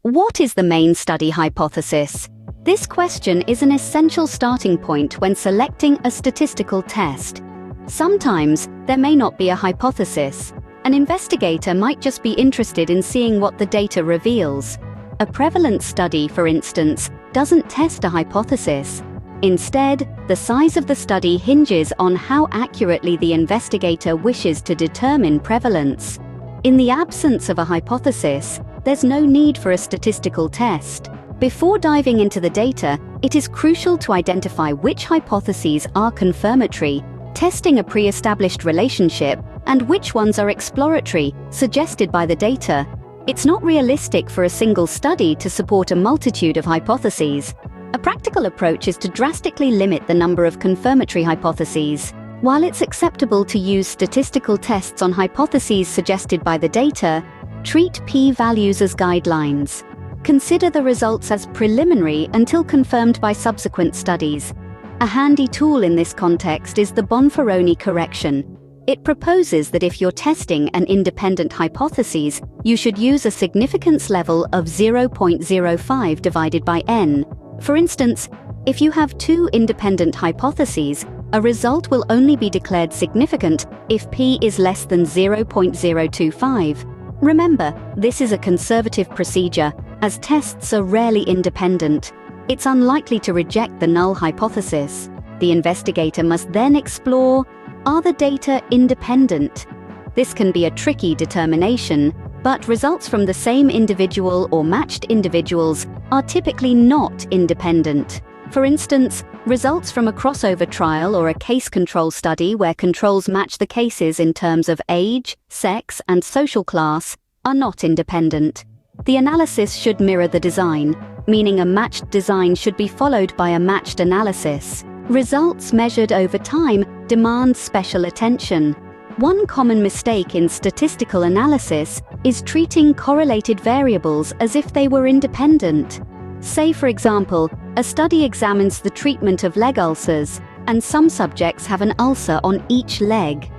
What is the main study hypothesis? This question is an essential starting point when selecting a statistical test. Sometimes, there may not be a hypothesis. An investigator might just be interested in seeing what the data reveals. A prevalence study, for instance, doesn't test a hypothesis. Instead, the size of the study hinges on how accurately the investigator wishes to determine prevalence. In the absence of a hypothesis, there's no need for a statistical test. Before diving into the data, it is crucial to identify which hypotheses are confirmatory, testing a pre-established relationship, and which ones are exploratory, suggested by the data. It's not realistic for a single study to support a multitude of hypotheses. A practical approach is to drastically limit the number of confirmatory hypotheses. While it's acceptable to use statistical tests on hypotheses suggested by the data, treat p-values as guidelines. Consider the results as preliminary until confirmed by subsequent studies. A handy tool in this context is the Bonferroni correction. It proposes that if you're testing an independent hypothesis, you should use a significance level of 0.05 divided by n. For instance, if you have two independent hypotheses, a result will only be declared significant if p is less than 0.025. Remember, this is a conservative procedure, as tests are rarely independent. It's unlikely to reject the null hypothesis. The investigator must then explore, are the data independent? This can be a tricky determination, but results from the same individual or matched individuals are typically not independent. For instance, results from a crossover trial or a case control study where controls match the cases in terms of age, sex, and social class are not independent. The analysis should mirror the design, meaning a matched design should be followed by a matched analysis. Results measured over time demand special attention. One common mistake in statistical analysis is treating correlated variables as if they were independent. Say, for example, a study examines the treatment of leg ulcers, and some subjects have an ulcer on each leg.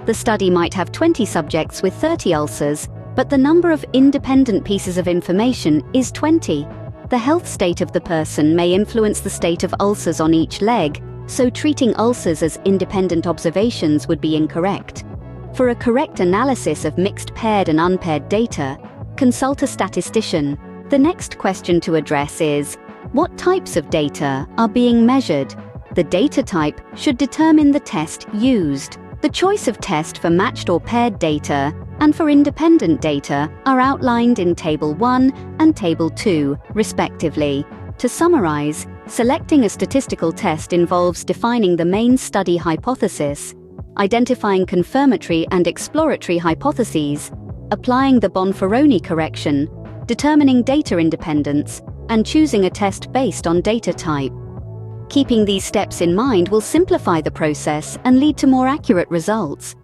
The study might have 20 subjects with 30 ulcers, but the number of independent pieces of information is 20. The health state of the person may influence the state of ulcers on each leg, so treating ulcers as independent observations would be incorrect. For a correct analysis of mixed paired and unpaired data, consult a statistician. The next question to address is, what types of data are being measured? The data type should determine the test used. The choice of test for matched or paired data and for independent data are outlined in Table 1 and Table 2, respectively. To summarize, selecting a statistical test involves defining the main study hypothesis, identifying confirmatory and exploratory hypotheses, applying the Bonferroni correction, determining data independence, and choosing a test based on data type. Keeping these steps in mind will simplify the process and lead to more accurate results.